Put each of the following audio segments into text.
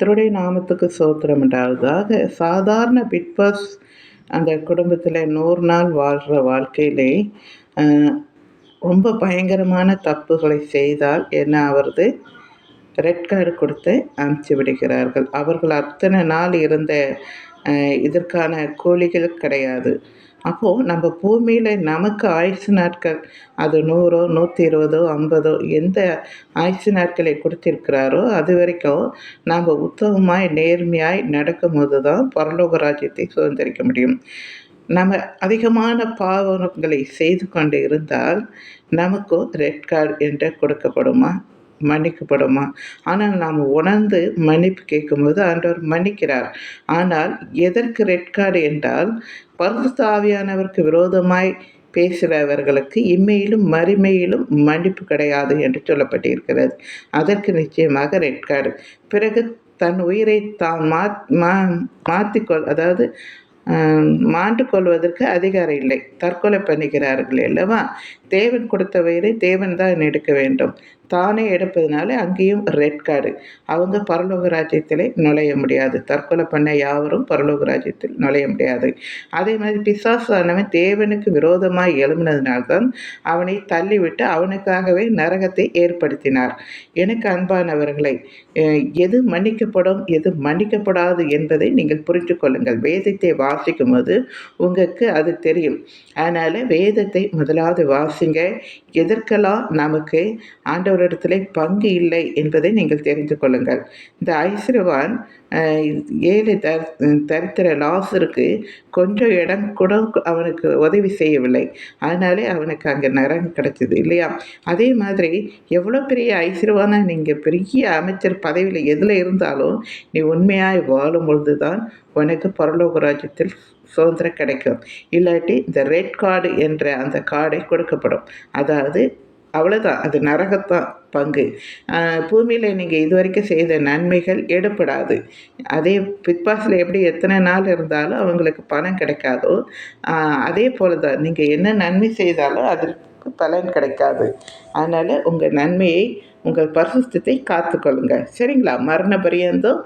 கர்த்தருடைய நாமத்துக்கு ஸ்தோத்திரம் உண்டாவதாக. சாதாரண பிக் பாஸ் அந்த குடும்பத்தில் 100 நாள் வாழ்கிற வாழ்க்கையிலே ரொம்ப பயங்கரமான தப்புகளை செய்தால் என்ன ஆவறது? ரெட் கார்டு கொடுத்து அனுப்பிச்சி விடுகிறார்கள். அவர்கள் அத்தனை நாள் இருந்த இதற்கான கூலிகள் கிடையாது. அப்போது நம்ம பூமியில் நமக்கு ஆயுசு நாட்கள் அது 100, 120, 50 எந்த ஆயுசு நாட்களை கொடுத்திருக்கிறாரோ அது வரைக்கும் நாம் உத்தமமாய் நேர்மையாய் நடக்கும்போது தான் பரலோக ராஜ்யத்தை சுதந்திரிக்க முடியும். நம்ம அதிகமான பாவங்களை செய்து கொண்டு இருந்தால் நமக்கும் ரெட் கார்டு என்று கொடுக்கப்படுமா, மன்னிக்கப்படுமா? ஆனால் நாம் உணர்ந்து மன்னிப்பு கேட்கும்போது ஆண்டவர் மன்னிக்கிறார். ஆனால் எதற்கு ரெட் கார்டு என்றால், பரிசுத்த ஆவியானவருக்கு விரோதமாய் பேசுகிறவர்களுக்கு இம்மையிலும் மறுமையிலும் மன்னிப்பு கிடையாது என்று சொல்லப்பட்டிருக்கிறது. அதற்கு நிச்சயமாக ரெட் கார்டு. பிறகு தன் உயிரை தான் மாற்றிக்கொள் அதாவது மாண்டு கொள்வதற்கு அதிகாரம் இல்லை. தற்கொலை பண்ணிக்கிறார்கள் அல்லவா? தேவன் கொடுத்த வயிறை தேவன் தான் எடுக்க வேண்டும். தானே எடுப்பதனால அங்கேயும் ரெட் கார்டு. அவங்க பரலோக ராஜ்யத்தில் நுழைய முடியாது. தற்கொலை பண்ண யாவரும் பரலோக ராஜ்யத்தில் நுழைய முடியாது. அதே மாதிரி பிசாசானவன் தேவனுக்கு விரோதமாக எழும்பினதுனால்தான் அவனை தள்ளிவிட்டு அவனுக்காகவே நரகத்தை ஏற்படுத்தினார். எனக்கு அன்பானவர்களை, எது மன்னிக்கப்படும் எது மன்னிக்கப்படாது என்பதை நீங்கள் புரிந்து கொள்ளுங்கள். வேதத்தை வாசிக்கும் போது உங்களுக்கு அது தெரியும். அதனால் வேதத்தை முதலாவது வாசிங்க. எதற்கெல்லாம் நமக்கு ஆண்டவரிடத்திலே பங்கு இல்லை என்பதை நீங்கள் தெரிந்து கொள்ளுங்கள். இந்த ஐஸ்வர்யவான் 7 தரித்திர லாசருக்கு கொஞ்சம் இடம் கூட அவனுக்கு உதவி செய்யவில்லை. அதனாலே அவனுக்கு அங்கே நரகம் கிடைச்சிது இல்லையா? அதே மாதிரி எவ்வளோ பெரிய ஐஸ்வர்யவான நீங்கள் பெரிய அமைச்சர் பதவியில் எதில் இருந்தாலும் நீ உண்மையாய் வாழும் பொழுது தான் உனக்கு பரலோக ராஜ்யத்தில் சுதந்திரம் கிடைக்கும். இல்லாட்டி இந்த ரெட் கார்டு என்ற அந்த கார்டை கொடுக்கப்படும். அதாவது அவ்வளோதான், அது நரகத்தான் பங்கு. பூமியில் நீங்கள் இதுவரைக்கும் செய்த நன்மைகள் எடுப்படாது. அதே பிக் பாஸில் எப்படி எத்தனை நாள் இருந்தாலும் அவங்களுக்கு பணம் கிடைக்காதோ அதே போல் தான் நீங்கள் என்ன நன்மை செய்தாலும் அதற்கு பலன் கிடைக்காது. அதனால் உங்கள் நன்மையை உங்கள் பரிசுத்தத்தை காத்துக்கொள்ளுங்கள். சரிங்களா? மரண பரியந்தம்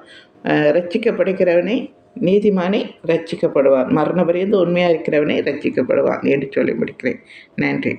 ரட்சிக்கப்படுகிறவனே நீதிமானே ரட்சிக்கப்படுவான், மரண பரியந்தம் உண்மையாக இருக்கிறவனே ரட்சிக்கப்படுவான் என்று சொல்லி முடிக்கிறேன். நன்றி.